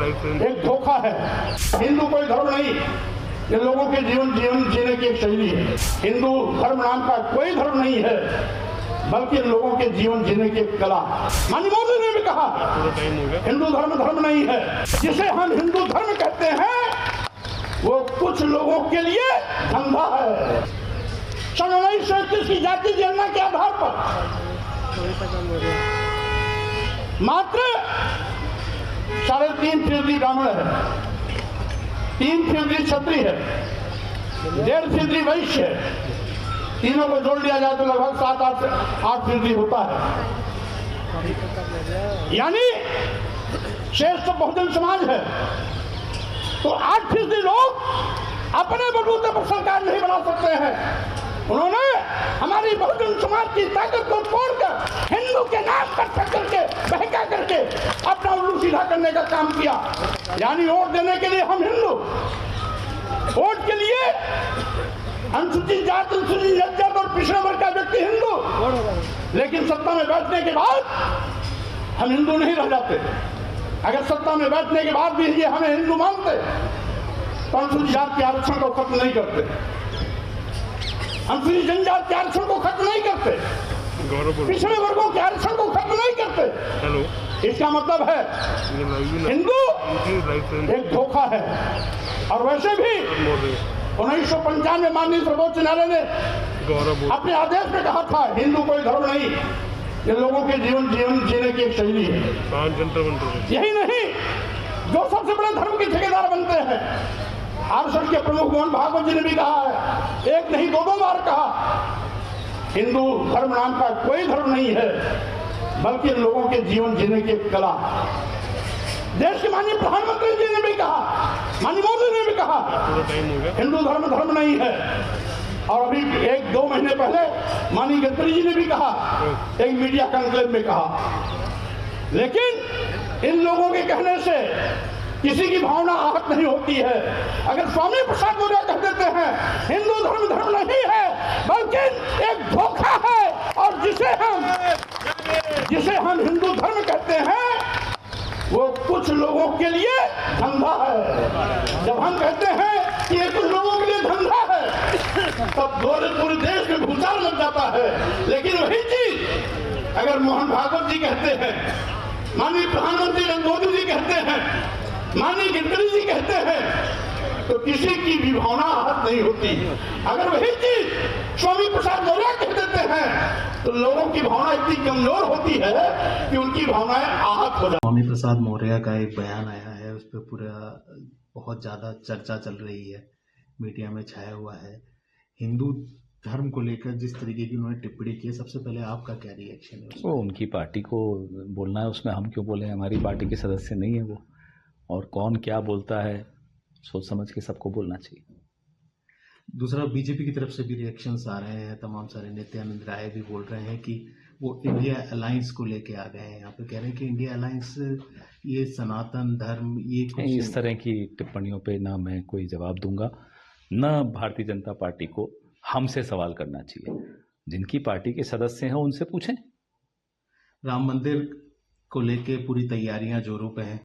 एक धोखा है। हिंदू कोई धर्म नहीं, ये लोगों के जीवन जीने की एक शैली है। हिंदू धर्म नाम का कोई धर्म नहीं है, बल्कि लोगों के जीवन जीने की एक कला। माननीय मोदी ने भी कहा हिंदू धर्म नहीं है। जिसे हम हिंदू धर्म कहते हैं वो कुछ लोगों के लिए धंधा है। सन 1931 की जाति जनगणना के आधार पर मात्र 3.5% ब्राह्मण है, 3% क्षत्रिय है, 1.5% वैश्य है। तीनों को जोड़ लिया जाए तो लगभग 7-8% होता है। यानी शेष तो बहुजन समाज है। तो 8% लोग अपने बलबूते पर सरकार नहीं बना सकते हैं। उन्होंने हमारी बहुजन समाज की ताकत को तोड़कर हिंदू के नाम पर टक्कर के बहका करके अपना उल्लू सीधा करने का काम किया। यानी वोट देने के लिए हम हिंदू, वोट के लिए अनुसूचित जाति, अनुसूचित जनजाति और पिछड़े वर्ग का व्यक्ति हिंदू, लेकिन सत्ता में बैठने के बाद हम हिंदू नहीं रह जाते। अगर सत्ता में बैठने के बाद भी ये हमें हिंदू मानते तो अनुसूचित जाति के आरक्षण को खत्म नहीं करते, अनुसूचित जनजाति के आरक्षण को खत्म नहीं करते, पिछड़े वर्गों के आरक्षण को खत्म नहीं करते। इसका मतलब है हिंदू एक धोखा है। और वैसे भी 1995 में माननीय सर्वोच्च न्यायालय ने अपने आदेश में कहा था हिंदू कोई धर्म नहीं, ये लोगों के जीवन जीने की एक शैली है। यही नहीं, जो सबसे बड़े धर्म के ठेकेदार बनते हैं, आरएसएस के प्रमुख मोहन भागवत जी ने भी कहा है, एक नहीं 2 बार कहा, हिंदू धर्म नाम का कोई धर्म नहीं है, बल्कि लोगों के जीवन जीने की एक कला। देश के माननीय प्रधानमंत्री जी ने भी कहा, माननीय मोदी ने भी कहा हिंदू धर्म नहीं है। और अभी 1-2 महीने पहले माननीय गडकरी जी ने भी कहा, एक मीडिया कॉन्क्लेव में कहा। लेकिन इन लोगों के कहने से किसी की भावना आहत नहीं होती है। अगर स्वामी प्रसाद मौर्य कह देते हैं हिंदू धर्म नहीं है बल्कि एक धोखा है, और जिसे हम हिंदू धर्म कहते हैं वो कुछ लोगों के लिए धंधा है। जब हम कहते हैं कि ये कुछ लोगों के लिए धंधा है तब पूरे देश में भूचाल लग जाता है। लेकिन वही चीज अगर मोहन भागवत जी कहते हैं, माननीय प्रधानमंत्री नरेंद्र मोदी जी कहते हैं, माननीय गडकरी जी कहते हैं, तो किसी की भी भावना आहत नहीं होती। अगर वही चीज स्वामी प्रसाद मौर्य कह देते हैं तो लोगों की भावना इतनी कमजोर होती है कि उनकी भावनाएं आहत हो जाती। स्वामी प्रसाद मौर्य का एक बयान आया है, उस पर पूरा बहुत ज़्यादा चर्चा चल रही है, मीडिया में छाया हुआ है। हिंदू धर्म को लेकर जिस तरीके की उन्होंने टिप्पणी की है, सबसे पहले आपका क्या रिएक्शन है? वो उनकी पार्टी को बोलना है, उसमें हम क्यों बोले? हमारी पार्टी के सदस्य नहीं है वो, और कौन क्या बोलता है सोच समझ के सबको बोलना चाहिए। दूसरा, बीजेपी की तरफ से भी रिएक्शंस आ रहे हैं, तमाम सारे नित्यानंद राय भी बोल रहे हैं कि वो इंडिया अलायंस को लेके आ गए हैं। यहाँ पे कह रहे हैं कि इंडिया अलायंस ये सनातन धर्म ये कुछ इस तरह की टिप्पणियों पे ना मैं कोई जवाब दूंगा, न भारतीय जनता पार्टी को हमसे सवाल करना चाहिए। जिनकी पार्टी के सदस्य हैं उनसे पूछें। राम मंदिर को लेके पूरी तैयारियां जोरों पे हैं।